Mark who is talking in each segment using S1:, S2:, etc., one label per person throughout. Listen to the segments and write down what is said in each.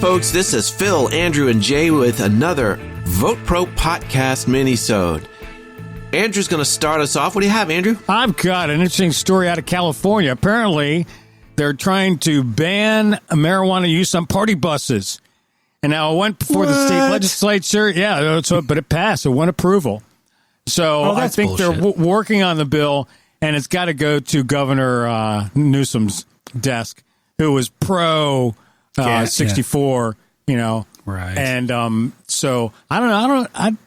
S1: folks. This is Phil, Andrew, and Jay with another VoteProPot-Cast Minisode. Andrew's going to start us off. What do you have, Andrew?
S2: I've got an interesting story out of California. Apparently, they're trying to ban marijuana use on party buses. And now it went before the state legislature. Yeah, but it passed. It won approval. So I think they're working on the bill, and it's got to go to Governor Newsom's desk, who was pro 64, you know.
S3: Right.
S2: And so I don't know.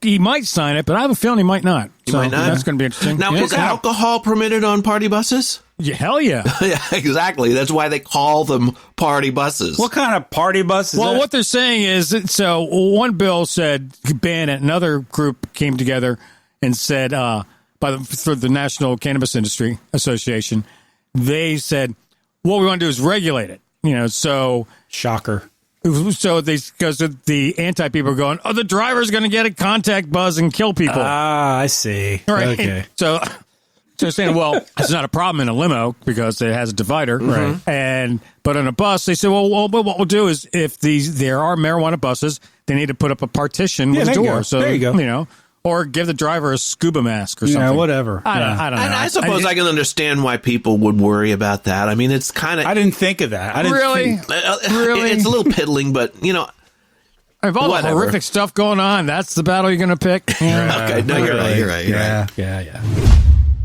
S2: He might sign it, but I have a feeling he might not.
S1: He might not.
S2: That's going to be interesting.
S1: Now, is alcohol permitted on party buses?
S2: Yeah, hell yeah.
S1: Yeah, exactly. That's why they call them party buses.
S3: What kind of party bus is that?
S2: Well, what they're saying is, so one bill said ban it. Another group came together and said, for the National Cannabis Industry Association, they said, what we want to do is regulate it. You know, so.
S3: Shocker.
S2: So because the anti-people are going, the driver's going to get a contact buzz and kill people.
S3: Ah, I see.
S2: Right.
S3: Okay.
S2: So they're saying, well, it's not a problem in a limo because it has a divider.
S3: Right.
S2: But on a bus, they said, well, what we'll do is if there are marijuana buses, they need to put up a partition with a door. So,
S3: there you go.
S2: You know, or give the driver a scuba mask or something.
S3: Yeah, whatever.
S2: I don't know.
S1: And I suppose I can understand why people would worry about that. I mean, it's kind of...
S3: I didn't think of that.
S2: Really?
S1: It's a little piddling, but, you know...
S2: Of all the horrific stuff going on, that's the battle you're going to pick? Yeah.
S1: Okay, no, you're right.
S3: Yeah.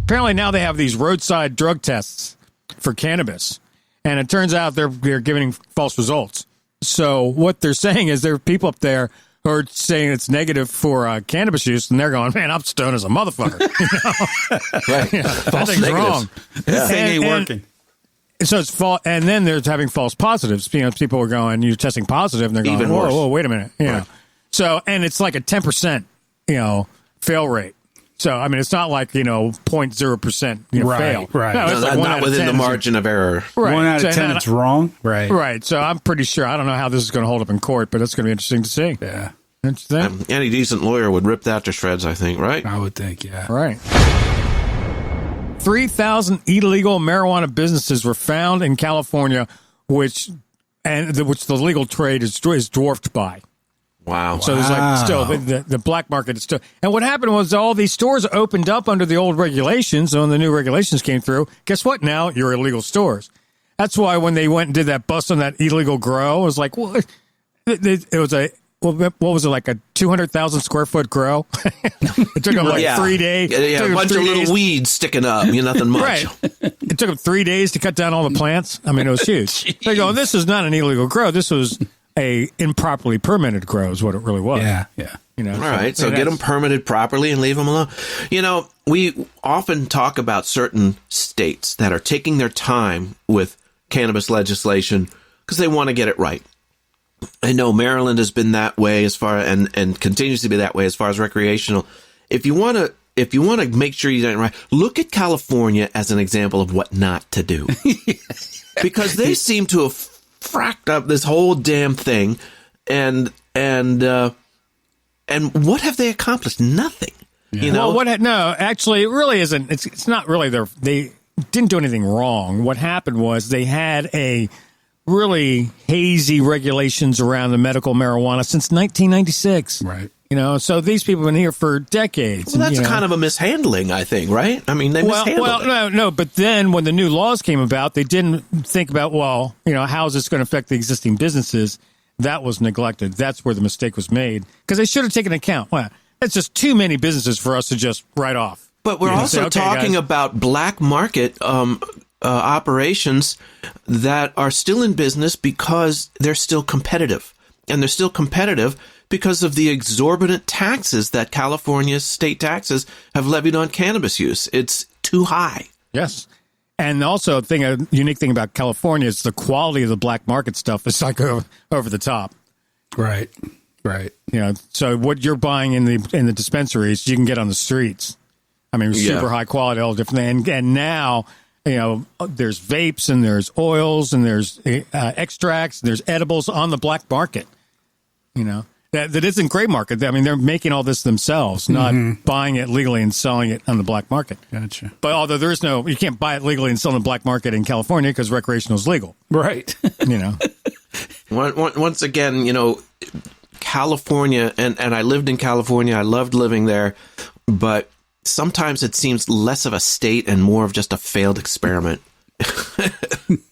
S2: Apparently now they have these roadside drug tests for cannabis, and it turns out they're giving false results. So what they're saying is there are people up there who are saying it's negative for cannabis use, and they're going, man, I'm stoned as a motherfucker. You know?
S1: Right.
S2: Yeah, that thing's wrong.
S3: This thing ain't working.
S2: So it's false, and then they're having false positives. You know, people are going, you're testing positive, and they're going, whoa, wait a minute. You know, so and it's like a 10%, fail rate. So I mean, it's not like 0.0%, fail.
S3: Right.
S2: No, it's like
S1: not within the margin of error.
S2: Right.
S3: 1 out of 10, it's wrong. Right.
S2: Right. So I'm pretty sure. I don't know how this is going to hold up in court, but it's going to be interesting to see.
S3: Yeah.
S1: Any decent lawyer would rip that to shreds, I think, right?
S3: I would think, yeah.
S2: Right. 3,000 illegal marijuana businesses were found in California, which the legal trade is dwarfed by.
S1: Wow.
S2: So there's like still the black market is still. And what happened was all these stores opened up under the old regulations. So when the new regulations came through, guess what? Now you're illegal stores. That's why when they went and did that bust on that illegal grow, it was like, what? It was what was it, like a 200,000 square foot grow? It took them 3 days.
S1: Yeah, a bunch of little weeds sticking up. Nothing much.
S2: Right. It took them 3 days to cut down all the plants. I mean, it was huge. They go, this is not an illegal grow. This was a improperly permitted grow is what it really was.
S3: Yeah.
S1: All right, so get them permitted properly and leave them alone. We often talk about certain states that are taking their time with cannabis legislation because they want to get it right. I know Maryland has been that way as far and continues to be that way as far as recreational. If you want to make sure you get it right, look at California as an example of what not to do. Because they seem to have fracked up this whole damn thing, and what have they accomplished? Nothing.
S2: Yeah. Well, no, actually, it really isn't. It's not really they didn't do anything wrong. What happened was they had a really hazy regulations around the medical marijuana since 1996.
S3: Right.
S2: So these people have been here for decades.
S1: Well, that's kind of a mishandling, I think, right? I mean, they mishandled it.
S2: No, but then when the new laws came about, they didn't think about, how is this going to affect the existing businesses? That was neglected. That's where the mistake was made. Because they should have taken account. Well, that's just too many businesses for us to just write off.
S1: But we're also talking about black market operations that are still in business because they're still competitive. And they're still competitive because of the exorbitant taxes that California's state taxes have levied on cannabis use. It's too high.
S2: Yes. And also a unique thing about California is the quality of the black market stuff is like over the top.
S3: Right.
S2: So what you're buying in the dispensaries, you can get on the streets. I mean, super high quality, all different. And now, there's vapes and there's oils and there's extracts, and there's edibles on the black market. That isn't gray market. I mean, they're making all this themselves, not buying it legally and selling it on the black market.
S3: Gotcha.
S2: But although you can't buy it legally and sell on the black market in California because recreational is legal.
S3: Right.
S1: Once again, California, and I lived in California. I loved living there, but sometimes it seems less of a state and more of just a failed experiment.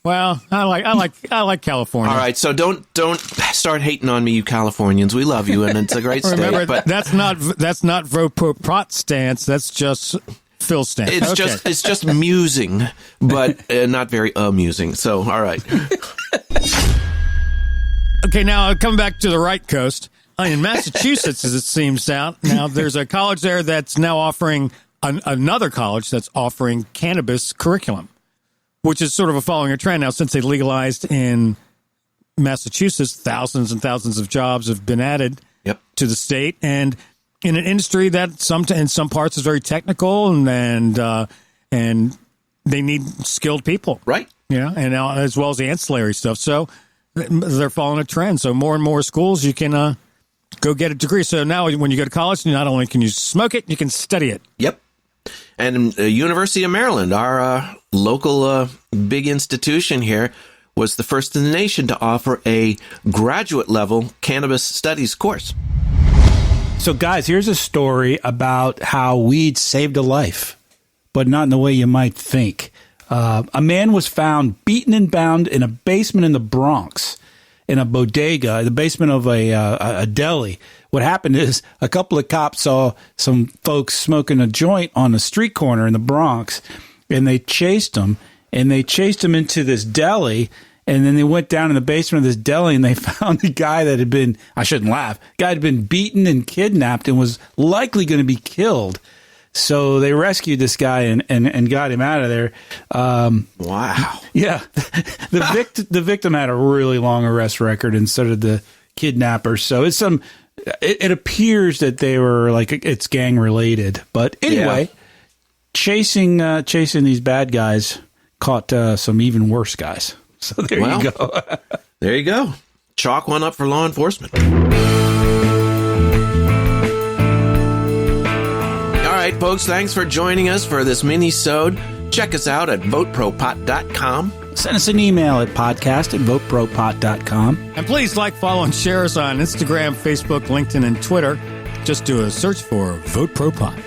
S2: Well, I like California.
S1: All right, so don't start hating on me, you Californians. We love you, and it's a great state.
S2: Remember,
S1: but
S2: that's not VoteProPot stance. That's just Phil stance.
S1: It's just musing, but not very amusing. So, all right.
S2: Okay, now coming back to the right coast in Massachusetts, as it seems out now, there's a college there that's now offering another college that's offering cannabis curriculum, which is sort of following a trend now since they legalized in Massachusetts. Thousands and thousands of jobs have been added to the state, and in an industry that in some parts is very technical, and they need skilled people,
S1: right?
S2: And as well as the ancillary stuff. So they're following a trend. So more and more schools you can go get a degree. So now when you go to college, not only can you smoke it, you can study it.
S1: Yep. And University of Maryland, our local big institution here, was the first in the nation to offer a graduate-level cannabis studies course.
S3: So, guys, here's a story about how weed saved a life, but not in the way you might think. A man was found beaten and bound in a basement in the Bronx, in a bodega, the basement of a deli. What happened is a couple of cops saw some folks smoking a joint on a street corner in the Bronx, and they chased them, into this deli, and then they went down in the basement of this deli, and they found the guy that had been, I shouldn't laugh, guy had been beaten and kidnapped and was likely going to be killed. So they rescued this guy and got him out of there.
S1: Wow.
S3: Yeah. The victim had a really long arrest record, and so did the kidnapper. So it appears that they were it's gang related. But anyway, chasing these bad guys caught some even worse guys. So there you go.
S1: There you go. Chalk one up for law enforcement. All right, folks, thanks for joining us for this mini-sode. Check us out at VoteProPot.com.
S3: Send us an email at podcast@VoteProPot.com.
S2: And please like, follow, and share us on Instagram, Facebook, LinkedIn, and Twitter. Just do a search for VoteProPot.